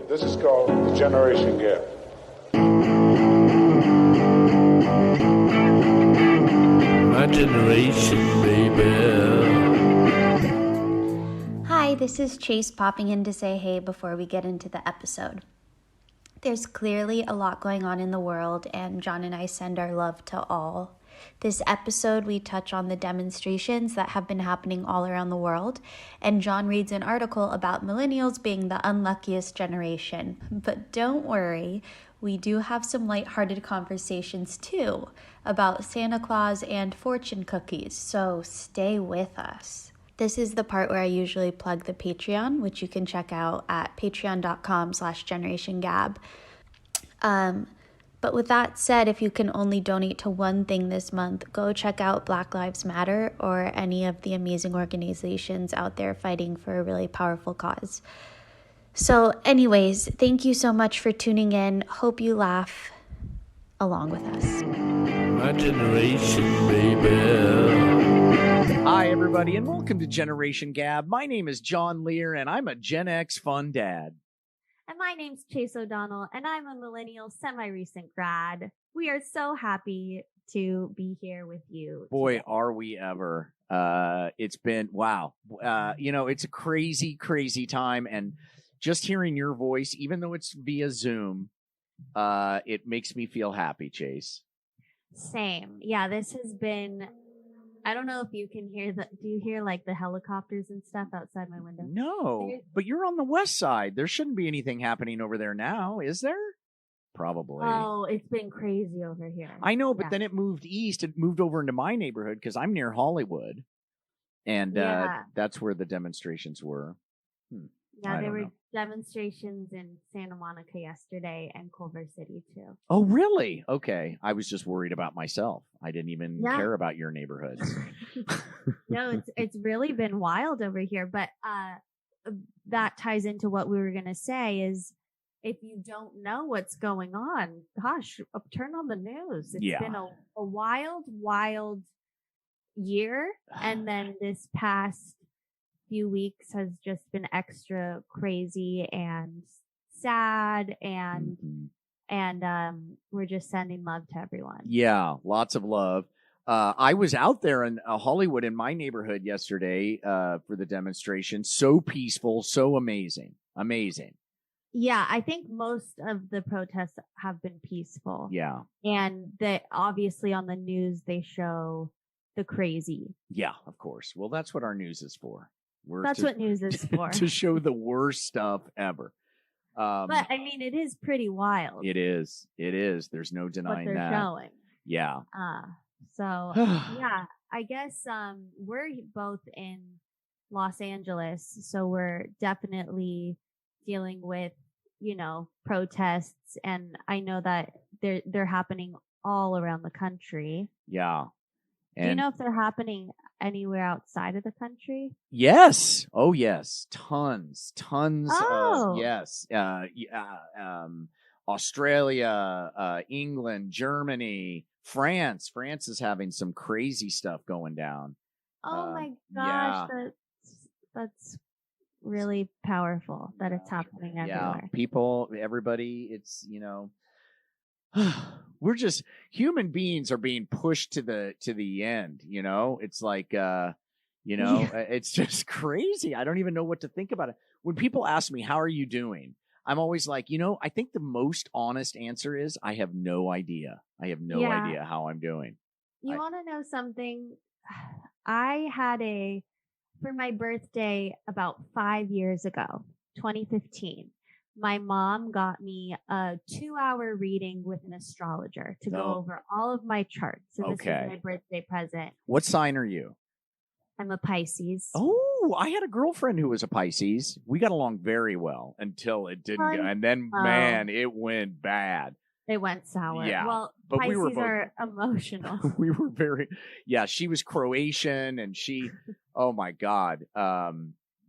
This is called the generation gap. My generation, baby. Hi, this is Chase popping in to say hey before we get into the episode. There's clearly a lot going on in the world, and John and I send our love to all. This episode, we touch on the demonstrations that have been happening all around the world, and John reads an article about millennials being the unluckiest generation. But don't worry, we do have some lighthearted conversations too about Santa Claus and fortune cookies, so stay with us. This is the part where I usually plug the Patreon, which you can check out at patreon.com/generationgab. But with that said, if you can only donate to one thing this month, go check out Black Lives Matter or any of the amazing organizations out there fighting for a really powerful cause. So anyways, thank you so much for tuning in. Hope you laugh along with us. My generation, baby. Hi, everybody, and welcome to Generation Gab. My name is John Lehr, and I'm a Gen X fun dad. And my name's Chase O'Donnell, and I'm a millennial semi-recent grad. We are so happy to be here with you. Boy, today. are we ever. It's been, wow. It's a crazy, crazy time, and just hearing your voice, even though it's via Zoom, it makes me feel happy, Chase. Same. Yeah, this has been... I don't know if you can hear do you hear like the helicopters and stuff outside my window? No, but you're on the west side. There shouldn't be anything happening over there now, is there? Probably. Oh, it's been crazy over here. I know, but then it moved east. It moved over into my neighborhood because I'm near Hollywood. And that's where the demonstrations were. Yeah, there were demonstrations in Santa Monica yesterday and Culver City too. Oh, really? Okay. I was just worried about myself. I didn't even care about your neighborhoods. No, it's really been wild over here. But that ties into what we were going to say is if you don't know what's going on, gosh, turn on the news. It's been a wild, wild year. And then this past few weeks has just been extra crazy and sad and we're just sending love to everyone. Yeah, lots of love. I was out there in Hollywood in my neighborhood yesterday for the demonstration. So peaceful, so amazing. Yeah, I think most of the protests have been peaceful. Yeah. And that obviously on the news they show the crazy. Yeah, of course. Well, that's what our news is for. That's what news is for. To show the worst stuff ever. But I mean, it is pretty wild. It is. There's no denying what they're that. Showing. Yeah. So yeah, I guess we're both in Los Angeles, so we're definitely dealing with, protests, and I know that they're happening all around the country. Yeah. Do you know if they're happening anywhere outside of the country? Yes. Oh, yes. Tons Oh. of, yes. Australia, England, Germany, France. France is having some crazy stuff going down. Oh my gosh. Yeah. That's really powerful that it's happening everywhere. Yeah. People, everybody, it's, we're just human beings are being pushed to the end, it's like, it's just crazy. I don't even know what to think about it. When people ask me, how are you doing? I'm always like, I think the most honest answer is I have no idea. I have no idea how I'm doing. You want to know something? I had for my birthday about 5 years ago, 2015. My mom got me a 2-hour reading with an astrologer to go over all of my charts. So this was my birthday present. What sign are you? I'm a Pisces. Oh, I had a girlfriend who was a Pisces. We got along very well until it didn't go. And then, man, it went bad. It went sour. Yeah. Well, but Pisces we were both, are emotional. We were she was Croatian and she, oh my God.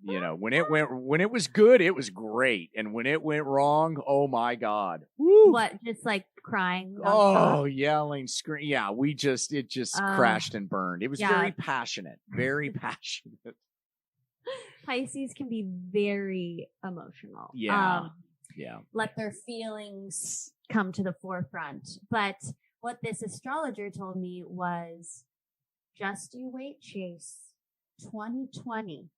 When it was good, it was great. And when it went wrong, oh my God. Woo. What, just like crying? Oh, yelling, screaming. Yeah, it just crashed and burned. It was very passionate, very passionate. Pisces can be very emotional. Yeah. let their feelings come to the forefront. But what this astrologer told me was, just you wait, Chase. 2020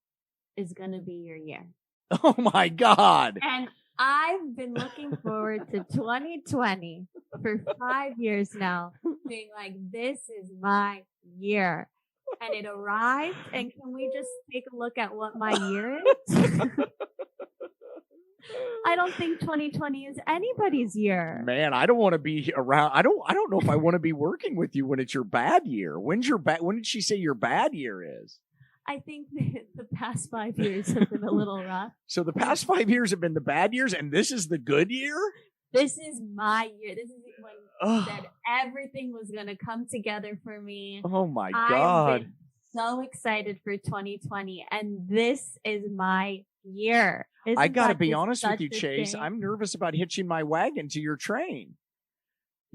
is going to be your year. Oh my God. And I've been looking forward to 2020 for 5 years now, being like, this is my year. And it arrived. And can we just take a look at what my year is? I don't think 2020 is anybody's year. Man, I don't want to be around. I don't know if I want to be working with you when it's your bad year. When did she say your bad year is? I think the past 5 years have been a little rough. So the past 5 years have been the bad years, and this is the good year? This is my year. This is when said everything was going to come together for me. Oh my God. I've been so excited for 2020, and this is my year. I got to be honest with you, Chase. I'm nervous about hitching my wagon to your train.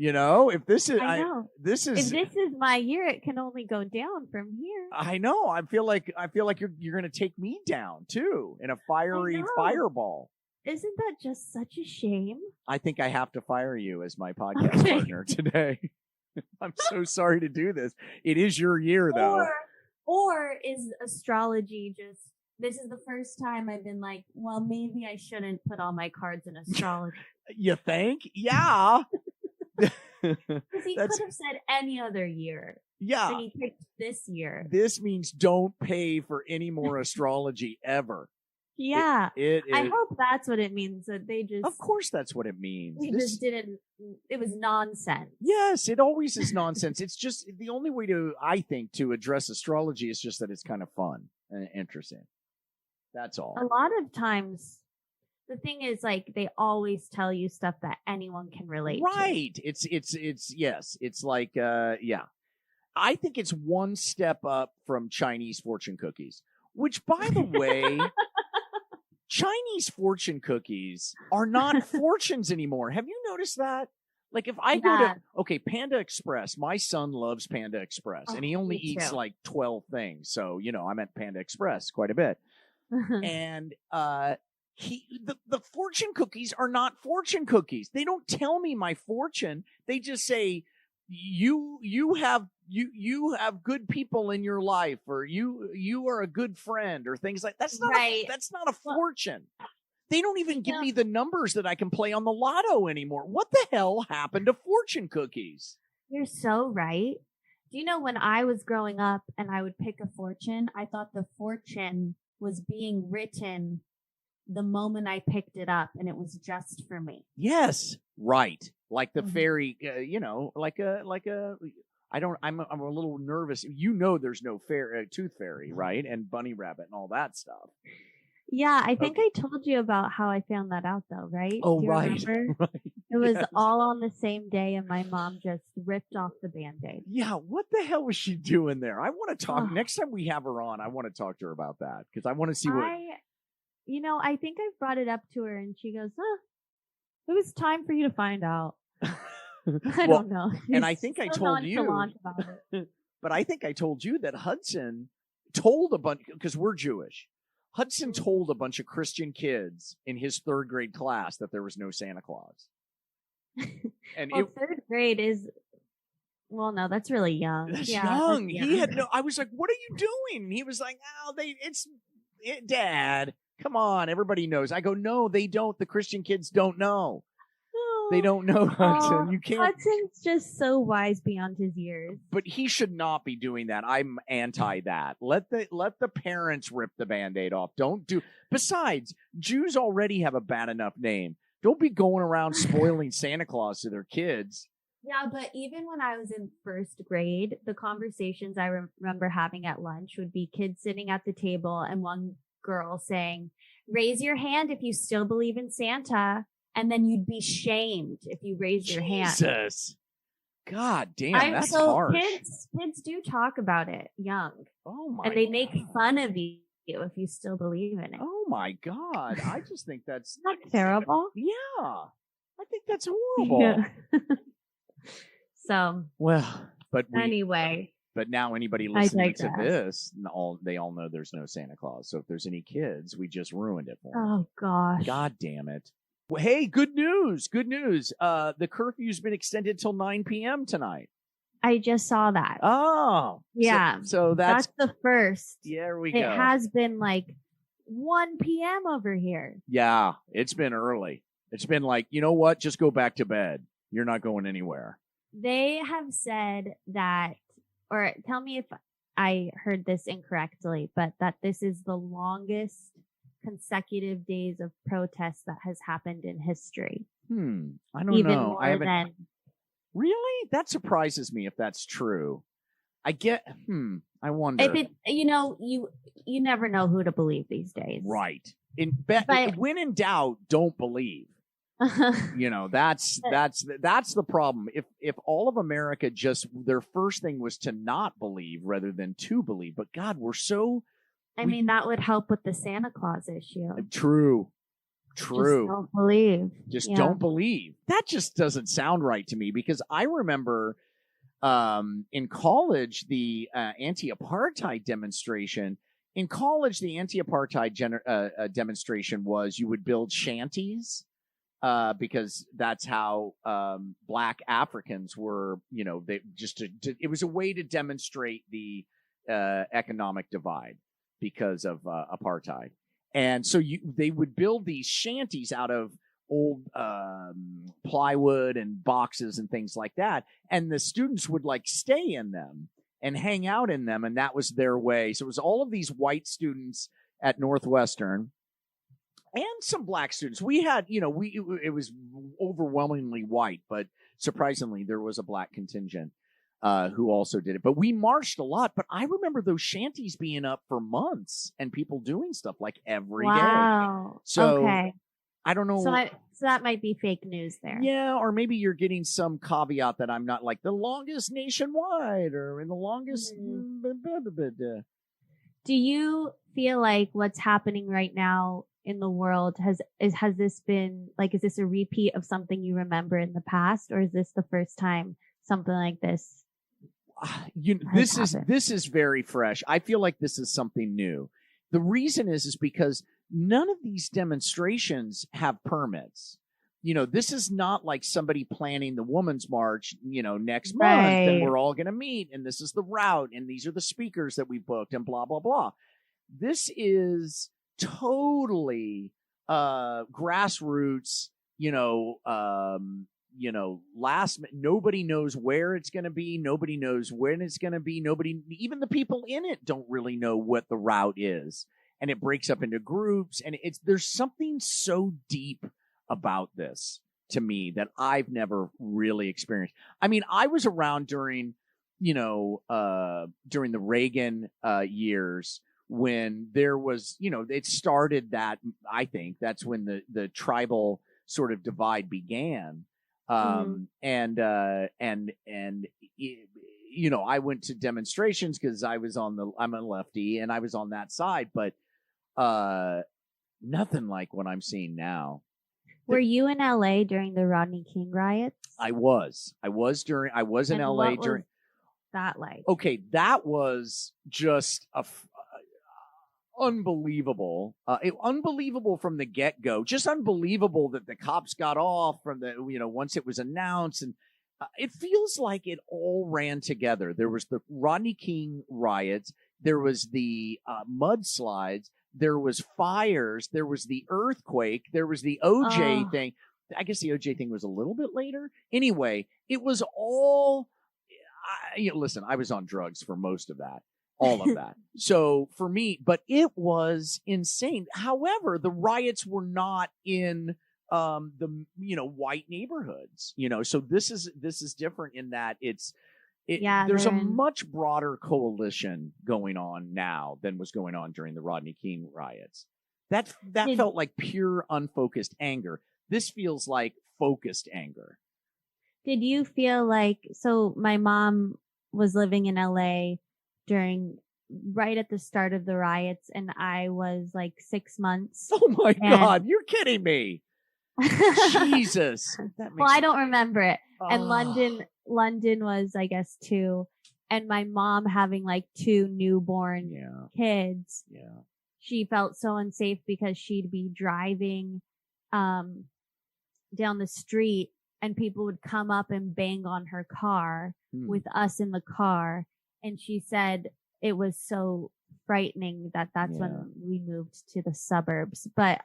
You know, if this is, if this is my year, it can only go down from here. I know. I feel like you're going to take me down too in a fiery fireball. Isn't that just such a shame? I think I have to fire you as my podcast partner today. I'm so sorry to do this. It is your year, though. Or is astrology just, this is the first time I've been like, well, maybe I shouldn't put all my cards in astrology. You think? Yeah. Because he could have said any other year. Yeah. And he picked this year. This means don't pay for any more astrology ever. Yeah. It I hope that's what it means. That they just. Of course that's what it means. Just didn't. It was nonsense. Yes, it always is nonsense. It's just the only way I think, to address astrology is just that it's kind of fun and interesting. That's all. A lot of times, the thing is, like, they always tell you stuff that anyone can relate to. Right. It's like, yeah. I think it's one step up from Chinese fortune cookies, which, by the way, Chinese fortune cookies are not fortunes anymore. Have you noticed that? Like, if I go to, Panda Express, my son loves Panda Express, and he only eats like 12 things. So, I'm at Panda Express quite a bit. And, the fortune cookies are not fortune cookies. They don't tell me my fortune. They just say, you have good people in your life, or you are a good friend, or things like that's not that's not a fortune. They don't even give me the numbers that I can play on the lotto anymore. What the hell happened to fortune cookies? You're so right. Do you know, when I was growing up and I would pick a fortune, I thought the fortune was being written the moment I picked it up, and it was just for me. Yes, right. Like the fairy, I'm a little nervous. There's no tooth fairy, right? And bunny rabbit and all that stuff. Yeah, I think I told you about how I found that out, though, right? Oh, do you right. remember? Right. It was all on the same day, and my mom just ripped off the Band-Aid. Yeah, what the hell was she doing there? I want to talk. Next time we have her on, I want to talk to her about that, because I want to see what. I think I've brought it up to her, and she goes, it was time for you to find out. I don't know. And I think I told you, but I think I told you that Hudson told a bunch, because we're Jewish. Hudson told a bunch of Christian kids in his third grade class that there was no Santa Claus. And third grade is, well, no, that's really young. That's young. He had I was like, what are you doing? And he was like, Dad, come on, everybody knows. I go, no, they don't. The Christian kids don't know. They don't know, Hudson. You can't. Hudson's just so wise beyond his years. But he should not be doing that. I'm anti that. Let the parents rip the Band-Aid off. Besides, Jews already have a bad enough name. Don't be going around spoiling Santa Claus to their kids. Yeah, but even when I was in first grade, the conversations I remember having at lunch would be kids sitting at the table and one girl saying, "Raise your hand if you still believe in Santa." And then you'd be shamed if you raised your hand. Jesus. God damn, that's harsh. Kids do talk about it young. Oh my. And they make fun of you if you still believe in it. Oh my God. I just think that's not terrible. Yeah. I think that's horrible. Yeah. So, well, anyway. But now anybody listening to this, they all know there's no Santa Claus. So if there's any kids, we just ruined it for them. Oh gosh. God damn it. Well, hey, good news. Good news. The curfew's been extended till 9 p.m. tonight. I just saw that. Oh. Yeah. So that's the first. yeah, there we go. It has been like 1 p.m. over here. Yeah, it's been early. It's been like, you know what? Just go back to bed. You're not going anywhere. They have said that, or tell me if I heard this incorrectly, but that this is the longest consecutive days of protest that has happened in history. I don't Even know. more I haven't. than Really? That surprises me if that's true. I get. I wonder. if it, you never know who to believe these days. Right. But- When in doubt, don't believe. That's the problem. If all of America just their first thing was to not believe rather than to believe. But God, we're so. I mean, that would help with the Santa Claus issue. True. Just don't believe. Don't believe. That just doesn't sound right to me because I remember in college the anti-apartheid demonstration. In college, the anti-apartheid demonstration was you would build shanties because that's how Black Africans were. They just it was a way to demonstrate the economic divide because of apartheid. And so they would build these shanties out of old plywood and boxes and things like that. And the students would like stay in them and hang out in them. And that was their way. So it was all of these white students at Northwestern and some black students. We had, it was overwhelmingly white, but surprisingly, there was a black contingent who also did it. But we marched a lot. But I remember those shanties being up for months and people doing stuff like every day. Wow. So okay. I don't know. So that might be fake news there. Yeah, or maybe you're getting some caveat that I'm not like the longest nationwide or in the longest. Do you feel like what's happening right now in the world has this been like, is this a repeat of something you remember in the past, or is this the first time something like this? This is very fresh. I feel like this is something new. The reason is because none of these demonstrations have permits. This is not like somebody planning the Women's March, next month, and we're all going to meet, and this is the route, and these are the speakers that we booked, and blah, blah, blah. This is totally grassroots, last minute. Nobody knows where it's going to be. Nobody knows when it's going to be. Even the people in it don't really know what the route is. And it breaks up into groups. And there's something so deep about this to me that I've never really experienced. I mean, I was around during the Reagan years when there was, it started that, I think that's when the tribal sort of divide began. I went to demonstrations because I'm a lefty and I was on that side, but nothing like what I'm seeing now. Were you in LA during the Rodney King riots? I was in LA during that like. Okay, that was just unbelievable. Unbelievable from the get-go. Just unbelievable that the cops got off from once it was announced. And it feels like it all ran together. There was the Rodney King riots. There was the mudslides. There was fires. There was the earthquake. There was the OJ thing. I guess the OJ thing was a little bit later. Anyway, it was all... listen, I was on drugs for most of that. All of that. So for me, but it was insane. However, the riots were not in the white neighborhoods. So this is different in that there's a much broader coalition going on now than was going on during the Rodney King riots. That felt like pure unfocused anger. This feels like focused anger. Did you feel like, so my mom was living in LA right at the start of the riots, and I was like 6 months. Oh my God, you're kidding me. Jesus. Well, I don't remember it. And London was, I guess, 2. And my mom having like 2 newborn kids. Yeah. She felt so unsafe because she'd be driving down the street and people would come up and bang on her car with us in the car. And she said it was so frightening that's when we moved to the suburbs. But,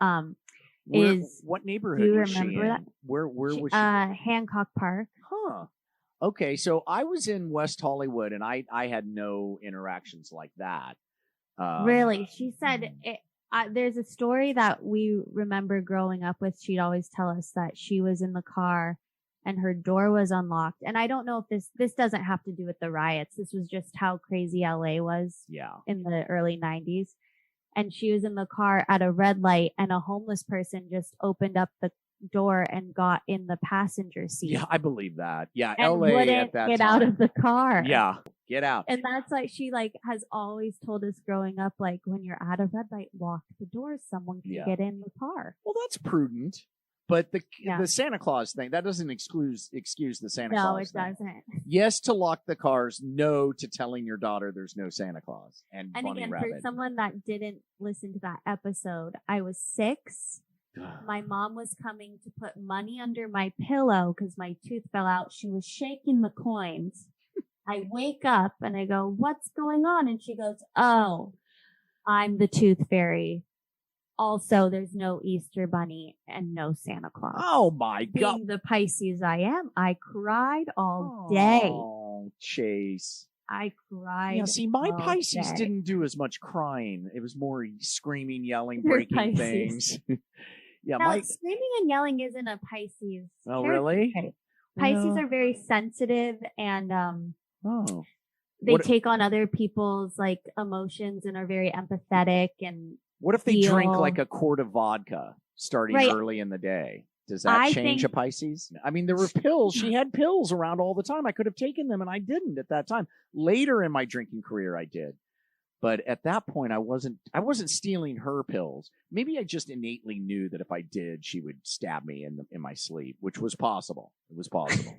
what neighborhood do you was she remember in? that? Where was she? Hancock Park. Huh. Okay, so I was in West Hollywood, and I had no interactions like that. Really? She said there's a story that we remember growing up with. She'd always tell us that she was in the car and her door was unlocked. And I don't know if this doesn't have to do with the riots. This was just how crazy LA was in the early 90s. And she was in the car at a red light, and a homeless person just opened up the door and got in the passenger seat. Yeah, I believe that. Yeah, and LA wouldn't at that get time. out of the car. Yeah, get out. And that's like she has always told us growing up, like when you're at a red light, lock the door. Someone can get in the car. Well, that's prudent. But the Santa Claus thing, that doesn't excuse the Santa Claus. No, it doesn't. Yes to lock the cars. No to telling your daughter there's no Santa Claus. And Bunny again, Rabbit. for someone that didn't listen to that episode, I was 6. My mom was coming to put money under my pillow because my tooth fell out. She was shaking the coins. I wake up and I go, "What's going on?" And she goes, "Oh, I'm the tooth fairy. Also, there's no Easter bunny and no Santa Claus." Oh my God. Being the Pisces I am, I cried all day. Oh, Chase. I cried. Yeah, see, my Pisces day. didn't do as much crying. It was more screaming, yelling, Your breaking Pisces. things. Yeah, now, screaming and yelling isn't a Pisces. Oh, really? Trait. Pisces are very sensitive and oh. They take on other people's like emotions and are very empathetic. And what if they drink like a quart of vodka starting early in the day? Does that change a Pisces? I mean, there were pills. She had pills around all the time. I could have taken them, and I didn't at that time. Later in my drinking career, I did. But at that point, I wasn't stealing her pills. Maybe I just innately knew that if I did, she would stab me in my sleep, which was possible. It was possible.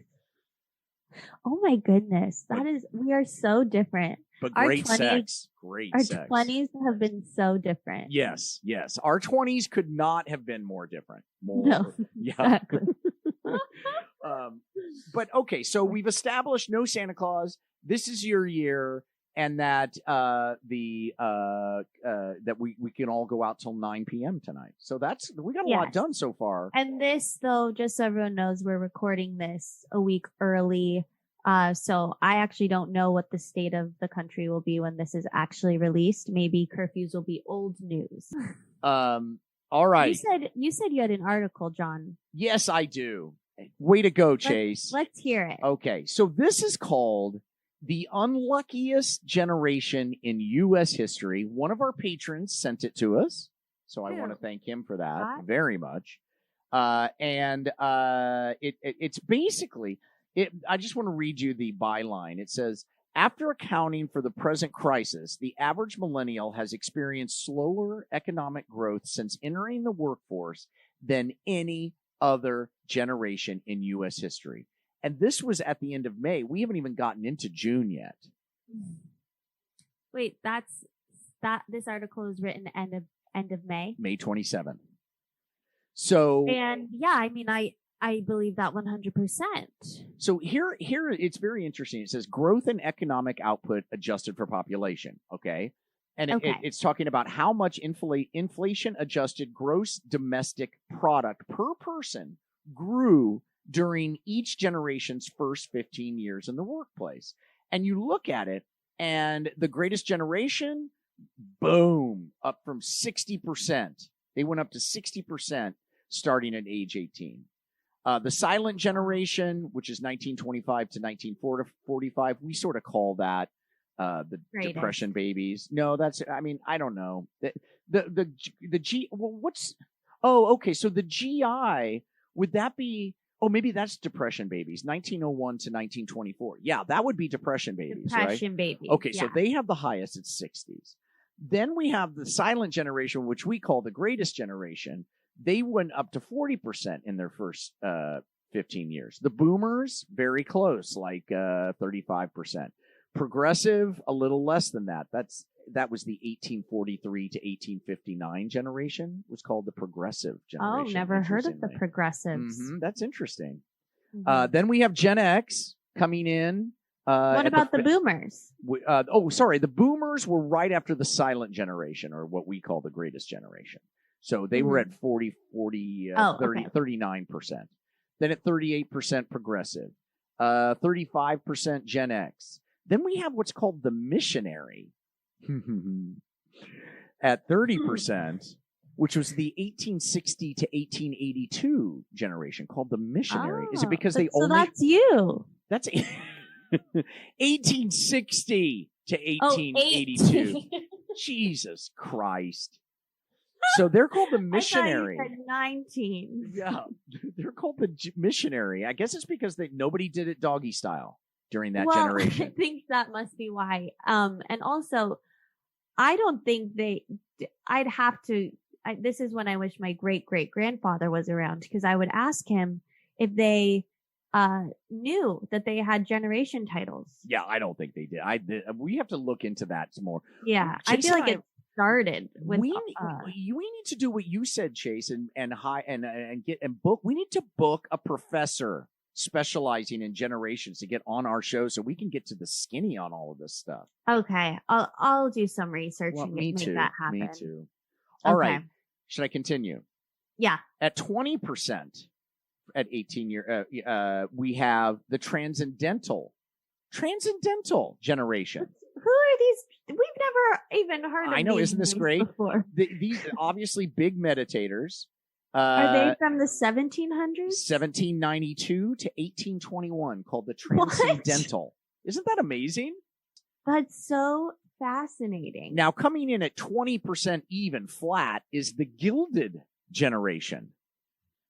Oh my goodness. We are so different. But great sex. Our 20s have been so different. Yes, yes. Our 20s could not have been more different. No, exactly. But okay, so we've established no Santa Claus. This is your year. And that that we can all go out till 9 p.m. tonight. So we got a lot done so far. And this, though, just so everyone knows, we're recording this a week early. So I actually don't know what the state of the country will be when this is actually released. Maybe curfews will be old news. All right. You said you had an article, John. Yes, I do. Way to go, Chase. Let's hear it. Okay. So this is called The Unluckiest Generation in U.S. History. One of our patrons sent it to us, so I want to thank him for that very much. It's basically, I just want to read you the byline. It says, after accounting for the present crisis, the average millennial has experienced slower economic growth since entering the workforce than any other generation in U.S. history. And this was at the end of May. We haven't even gotten into June yet. Wait, this article is written end of May? May 27th. So, and yeah, I mean, I believe that 100%. So here it's very interesting. It says growth in economic output adjusted for population. Okay. And it's talking about how much inflation adjusted gross domestic product per person grew during each generation's first 15 years in the workplace. And you look at it, and the greatest generation, boom, up from 60%. They went up to 60% starting at age 18. The silent generation, which is 1925 to 1945, we sort of call that the Depression babies. No, I don't know. The G, well, so the GI, would that be, maybe that's Depression babies, 1901 to 1924. Yeah, that would be Depression babies, Depression babies. Okay, so they have the highest at 60s. Then we have the silent generation, which we call the greatest generation. They went up to 40% in their first 15 years. The boomers, very close, like 35%. Progressive, a little less than that. That was the 1843 to 1859 generation. Was called the progressive generation. Oh, never heard of the progressives. That's interesting. Mhm. Then we have Gen X coming in. What about the boomers? The boomers were right after the silent generation, or what we call the greatest generation. So they were at 39%. Then at 38% progressive, 35% Gen X. Then we have what's called the missionary at 30%, which was the 1860 to 1882 generation, called the missionary. Is it because they only... So that's you. That's 1860 to 1882. Jesus Christ. So they're called the missionary. I thought you said 19. Yeah, they're called the missionary. I guess it's because nobody did it doggy style during that generation. I think that must be why. And also, I don't think I'd have to. This is when I wish my great-great-grandfather was around, because I would ask him if they knew that they had generation titles. Yeah, I don't think they did. We have to look into that some more. Yeah, I feel like it started with. We need to do what you said, Chase, and book. We need to book a professor specializing in generations to get on our show so we can get to the skinny on all of this stuff. Okay, I'll do some research and make that happen. Me too. All right. Should I continue? Yeah. At 20%, at 18 year, we have the transcendental generation. Who are these? We've never even heard of. I know, these isn't this great? Before. These obviously big meditators. Are they from the 1700s? 1792 to 1821, called the transcendental. Isn't that amazing? That's so fascinating. Now, coming in at 20% even flat is the gilded generation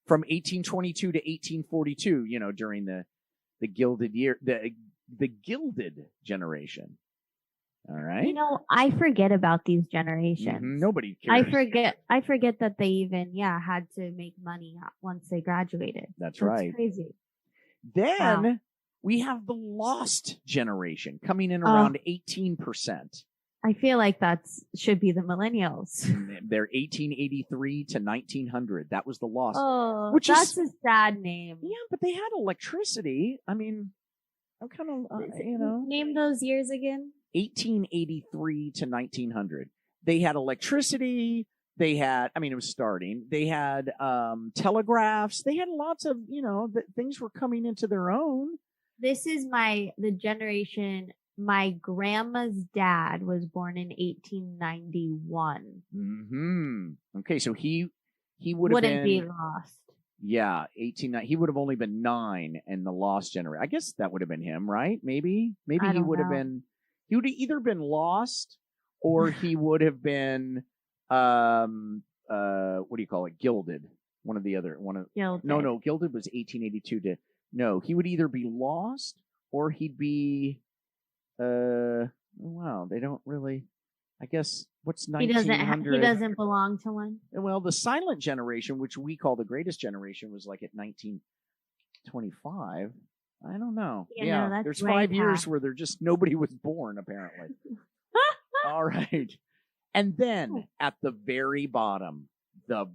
from 1822 to 1842, during the gilded year, the gilded generation. All right. I forget about these generations. Nobody cares. I forget that they even, had to make money once they graduated. That's right. Crazy. Then we have the lost generation coming in around 18%. I feel like should be the millennials. They're 1883 to 1900. That was the lost. Oh, that's a sad name. Yeah, but they had electricity. I mean, I'm kind of, Name those years again. 1883 to 1900. They had electricity. They had, it was starting. They had telegraphs. They had lots of, things were coming into their own. This is the generation. My grandma's dad was born in 1891. Okay, so he wouldn't be lost. Yeah, 1890. He would have only been 9 in the lost generation. I guess that would have been him, right? Maybe he would have been. He would have either been lost, or he would have been what do you call it? Gilded. One of the other. Gilded. No, Gilded was 1882 to. No, he would either be lost or he'd be. Wow, they don't really. I guess what's 1900? He doesn't belong to one. Well, the silent generation, which we call the greatest generation, was like at 1925. I don't know. Yeah, there's 5 years where nobody was born, apparently. All right. And then at the very bottom of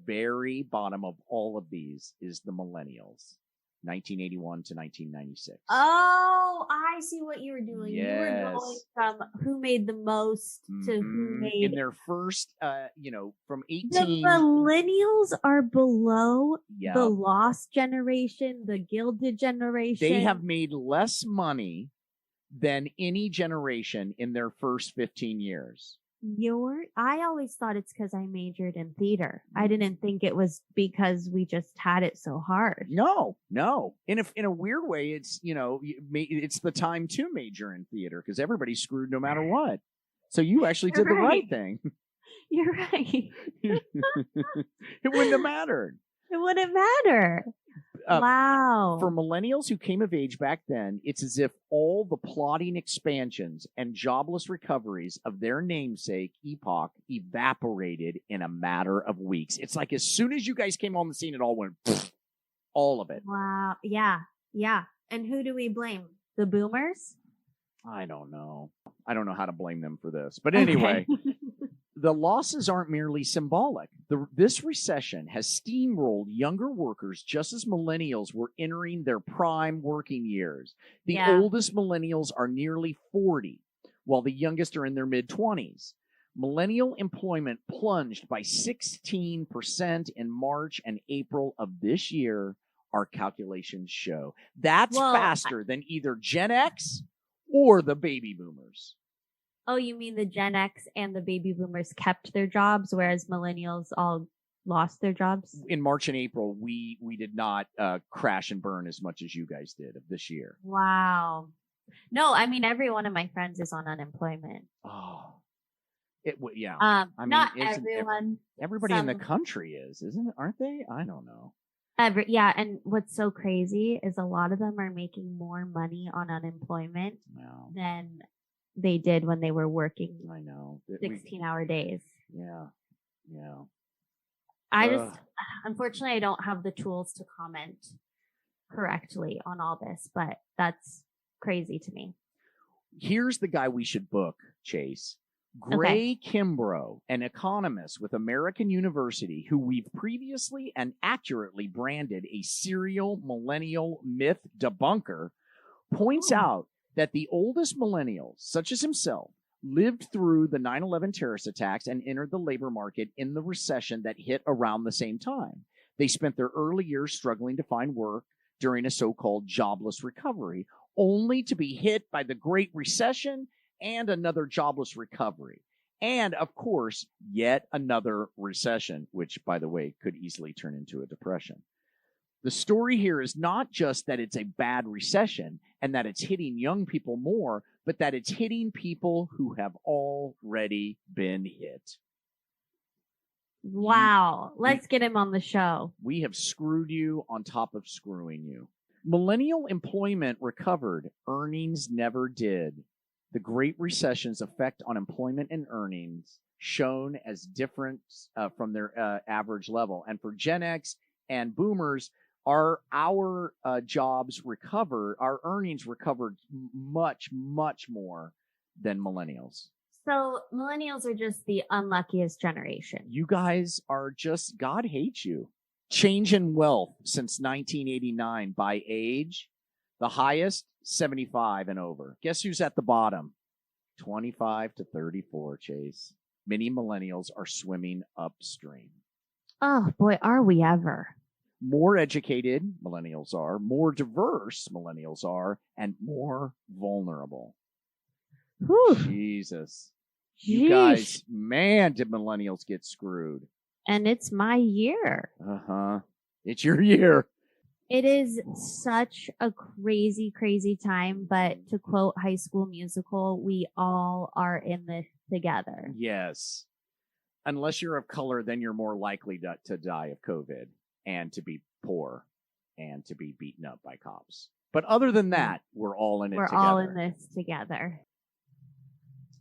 all of these is the millennials, 1981 to 1996. Oh, I see what you were doing. Yes. You were going from who made the most to who made. In their first, from 18. The millennials are below the lost generation, the gilded generation. They have made less money than any generation in their first 15 years. I always thought it's because I majored in theater. I didn't think it was because we just had it so hard. No. In a weird way, it's it's the time to major in theater because everybody's screwed no matter what. So you actually did the right thing. You're right. It wouldn't have mattered. It wouldn't matter. Wow. For millennials who came of age back then, it's as if all the plodding expansions and jobless recoveries of their namesake epoch evaporated in a matter of weeks. It's like as soon as you guys came on the scene, it all went, all of it. Wow. Yeah. And who do we blame? The boomers? I don't know. I don't know how to blame them for this. But anyway, the losses aren't merely symbolic. This recession has steamrolled younger workers just as millennials were entering their prime working years. The oldest millennials are nearly 40, while the youngest are in their mid-20s. Millennial employment plunged by 16% in March and April of this year, our calculations show. That's faster than either Gen X or the baby boomers. Oh, you mean the Gen X and the baby boomers kept their jobs, whereas millennials all lost their jobs? In March and April, we did not crash and burn as much as you guys did of this year. Wow. No, I mean, every one of my friends is on unemployment. Oh. Yeah. I mean, not everyone. Everybody in the country isn't it? Aren't they? I don't know. And what's so crazy is a lot of them are making more money on unemployment than they did when they were working. I know. 16-hour days. Yeah. Unfortunately, I don't have the tools to comment correctly on all this, but that's crazy to me. Here's the guy we should book, Chase. Gray Kimbrough, an economist with American University who we've previously and accurately branded a serial millennial myth debunker, points out that the oldest millennials, such as himself, lived through the 9/11 terrorist attacks and entered the labor market in the recession that hit around the same time. They spent their early years struggling to find work during a so-called jobless recovery, only to be hit by the Great Recession and another jobless recovery. And, of course, yet another recession, which, by the way, could easily turn into a depression. The story here is not just that it's a bad recession and that it's hitting young people more, but that it's hitting people who have already been hit. Wow. Let's get him on the show. We have screwed you on top of screwing you. Millennial employment recovered. Earnings never did. The Great Recession's effect on employment and earnings shown as different from their average level. And for Gen X and boomers, our jobs recover, our earnings recovered much, much more than millennials. So millennials are just the unluckiest generation. You guys are just, God hates you. Change in wealth since 1989 by age. The highest, 75 and over. Guess who's at the bottom? 25 to 34, Chase. Many millennials are swimming upstream. Oh, boy, are we ever. More educated millennials are, more diverse millennials are, and more vulnerable. Whew. Jesus. You guys, man, did millennials get screwed. And it's my year. Uh-huh. It's your year. It is such a crazy, crazy time, but to quote High School Musical, we all are in this together. Yes. Unless you're of color, then you're more likely to die of COVID and to be poor and to be beaten up by cops. But other than that, we're all in it together. We're all in this together.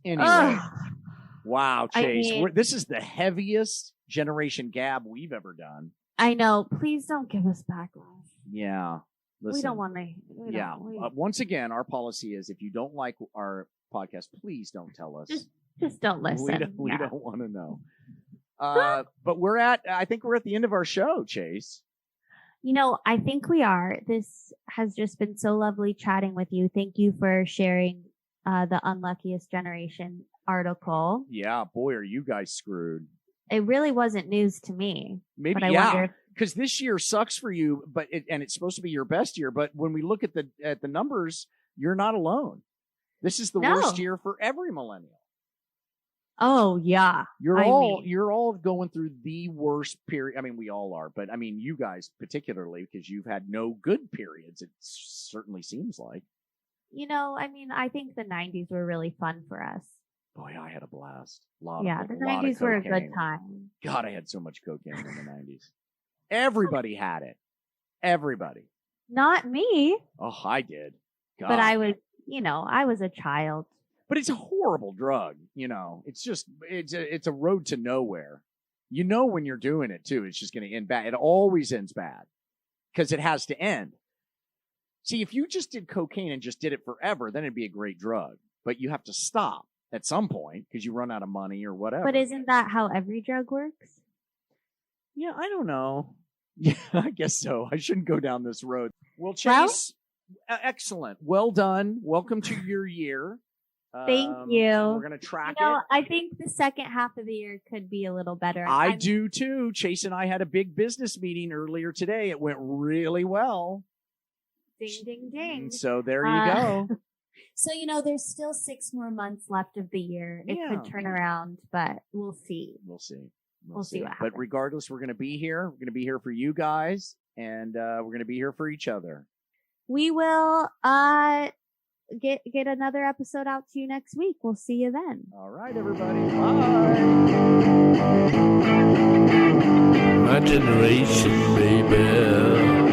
Anyway. Wow, Chase. This is the heaviest Generation Gab we've ever done. I know. Please don't give us backlash. Yeah. Listen, we don't want to. Once again, our policy is if you don't like our podcast, please don't tell us. Just don't listen. We don't want to know. But I think we're at the end of our show, Chase. I think we are. This has just been so lovely chatting with you. Thank you for sharing the Unluckiest Generation article. Yeah, boy, are you guys screwed. It really wasn't news to me. Maybe, because this year sucks for you, and it's supposed to be your best year. But when we look at the numbers, you're not alone. This is the worst year for every millennial. Oh yeah, you're all going through the worst period. I mean, we all are, but I mean, you guys particularly because you've had no good periods. It certainly seems like. I think the 90s were really fun for us. Boy, I had a blast. The 90s were a good time. God, I had so much cocaine in the 90s. Everybody had it. Everybody. Not me. Oh, I did. God. But I was a child. But it's a horrible drug, It's just, it's a road to nowhere. When you're doing it, too, it's just going to end bad. It always ends bad because it has to end. See, if you just did cocaine and just did it forever, then it'd be a great drug. But you have to stop at some point because you run out of money or whatever. But isn't that how every drug works? Yeah, I don't know. Yeah, I guess so. I shouldn't go down this road. Well, Chase, excellent. Well done. Welcome to your year. Thank you. We're going to track it. I think the second half of the year could be a little better. I do too. Chase and I had a big business meeting earlier today. It went really well. Ding, ding, ding. And so there you go. So, there's still 6 more months left of the year. It could turn around, but we'll see. We'll see. We'll see what happens. But regardless, we're going to be here. We're going to be here for you guys, and we're going to be here for each other. We will get another episode out to you next week. We'll see you then. All right, everybody. Bye. My generation, baby.